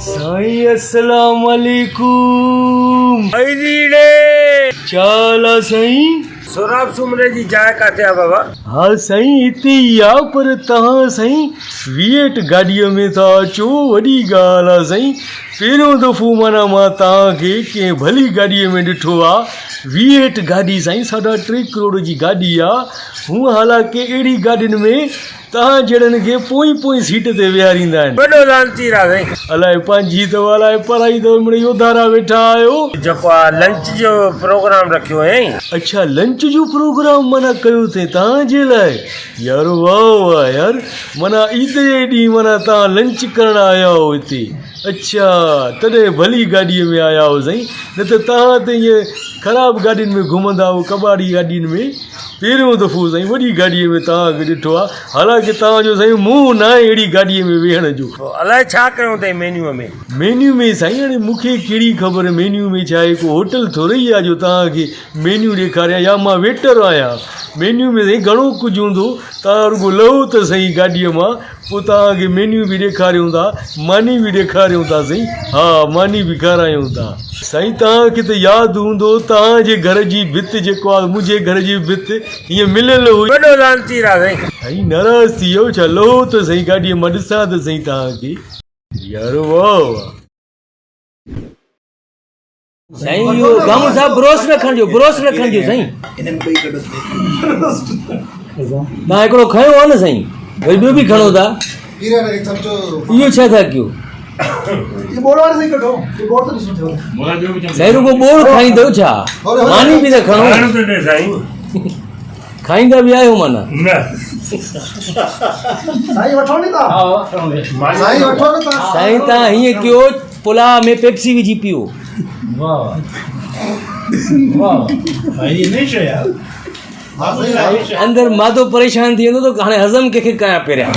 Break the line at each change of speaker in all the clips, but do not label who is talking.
साईं अस्सलाम वालेकुम। चाला साईं
सोराब सुमरे जी जाइ काथे आ बाबा?
हाँ साईं हिते ई आ, पर तव्हां साईं विएट गाॾीअ में था अचो, वॾी ॻाल्हि आहे साईं। पहिरियों दफ़ो माना मां तव्हांखे कंहिं भली गाॾीअ में ॾिठो आहे। विएट गाॾी साईं 3.5 करोड़ जी गाॾी आहे। हूअं हालांकि अहिड़ी गाॾियुनि में तव्हां जहिड़नि खे पोई सीट ते विहारींदा आहिनि।
वॾो लालची रहा साईं।
अलाए पंहिंजी अथव अलाए पढ़ाई अथव, मिड़ई योधारा वेठा आहियो।
जेको आहे लंच जो प्रोग्राम रखियो आहे।
अच्छा लंच जो प्रोग्राम माना कयो अथई तव्हांजे लाइ? यार वाह वाह यार, माना ईद जे ॾींहुं माना तव्हां लंच करण आया हो हिते। अच्छा तॾहिं भली गाॾीअ में आया हो साईं, न त तव्हां त ईअं ख़राबु गाॾियुनि में घुमंदा हो, कबाड़ी गाॾियुनि में। पहिरियों दफ़ो साईं वॾी गाॾीअ में तव्हांखे ॾिठो आहे। हालांकि तव्हांजो साईं मुंहुं न आहे अहिड़ी गाॾीअ में वेहण जो।
अलाए छा कयूं अथई मेन्यूअ में?
मेन्यू में साईं हाणे मूंखे कहिड़ी ख़बर मेन्यू में छा आहे? को होटल थोरी आहे जो तव्हांखे मेन्यू ॾेखारियां, या मां वेटर आहियां। मेन्यू में साईं घणो कुझु हूंदो, तव्हां रुॻो लहो त सही गाॾीअ मां, पोइ तव्हांखे मेन्यू बि ॾेखारियूं था, मानी बि ॾेखारियूं था साईं। हा मानी बि खारायूं था साईं। तव्हांखे त यादि हूंदो तव्हांजे घर जी भित जेको आहे मुंहिंजे घर जी भित हीअं मिलियल हुई।
वॾो लालची रहा साईं।
साईं नाराज़ थी वियो छा? लहो त सही गाॾीअ मां ॾिसां त सही तव्हांखे। यार वाह वाह
साईं इहो गामू साहब ब्रोस न खणिजो, ब्रोस न खणिजो साईं। तव्हां हिकिड़ो खयो आहे न साईं, वरी ॿियो बि खणो था। इहो छा था कयो साईं? रुॻो बोड़ खाईंदव छा? मानी बि त खणो, खाईंदा बि आहियो माना। साईं तव्हां हीअं कयो, पुलाव में पेप्सी विझी पियो। अंदर मादो परेशान थी वेंदो त हाणे हज़म कंहिंखे कयां पहिरियां।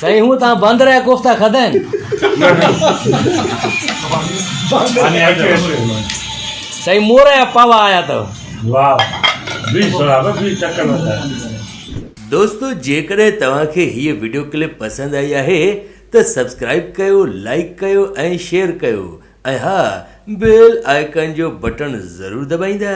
साईं हूअं तव्हां बांदर जा कोफ्ता खाधा आहिनि? साईं मोर जा पावा आया अथव।
दोस्तों जेकॾहिं तव्हांखे हीअ वीडियो क्लिप पसंदि आई आहे त सब्सक्राइब कयो, लाइक कयो ऐं शेयर कयो, ऐं हा बेल आइकन जो बटन ज़रूरु दॿाईंदा।